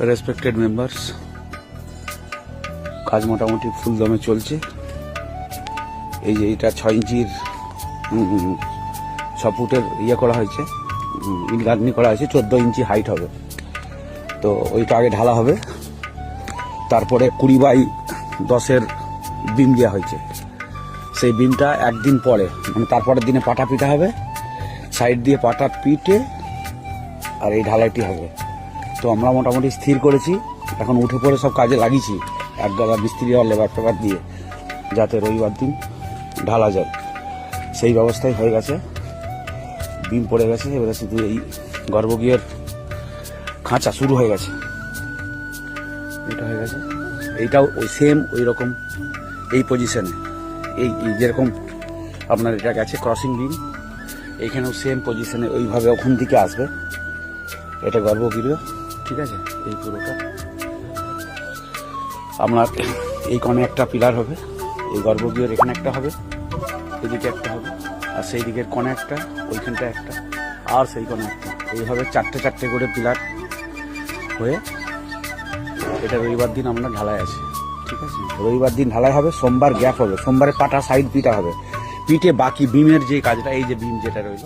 Respected members, কাজ মোটামুটি ফুল দমে চলছে। এই যে এটা 6 ইঞ্চির 6 ফুটের ইয়ে করা হয়েছে, ইট গাঁথনি করা হয়েছে, 14 ইঞ্চি হাইট হবে। তো ওইটা আগে ঢালা হবে, তারপরে 20x10 বিম দেওয়া হয়েছে। সেই বিমটা একদিন পরে মানে তারপরের দিনে পাটা পিটা হবে, সাইড দিয়ে পাটা পিটে আর এই ঢালাইটি হবে। তো আমরা মোটামুটি স্থির করেছি, এখন উঠে পড়ে সব কাজে লাগিয়েছি এক গাদা মিস্ত্রি আর লেবার ফেবার দিয়ে, যাতে রবিবার দিন ঢালা যায় সেই ব্যবস্থাই হয়ে গেছে। বিম পড়ে গেছে, এবারে শুধু এই গর্ভগৃহের খাঁচা শুরু হয়ে গেছে, এটা হয়ে গেছে। এইটাও ওই সেম ওই রকম এই পজিশনে, এই যেরকম আপনার এটা গেছে ক্রসিং বিম, এইখানেও সেম পজিশনে ওইভাবে ওখান থেকে আসবে। এটা গর্ভগৃহ, ঠিক আছে। এই পুরোটা আপনার এই কোণে একটা পিলার হবে, এই গর্ভগৃহের এখানে একটা হবে, এদিকে একটা হবে, আর সেই দিকের কোণে একটা, ওইখানটা একটা, আর সেই কোণে একটা, এইভাবে 4টে করে পিলার হয়ে এটা রবিবার দিন আমরা ঢালাই আছে, ঠিক আছে। রবিবার দিন ঢালাই হবে, সোমবার গ্যাপ হবে, সোমবারে পাটা সাইড পিটা হবে, পিটে বাকি বিমের যে কাজটা, এই যে বিম যেটা রইল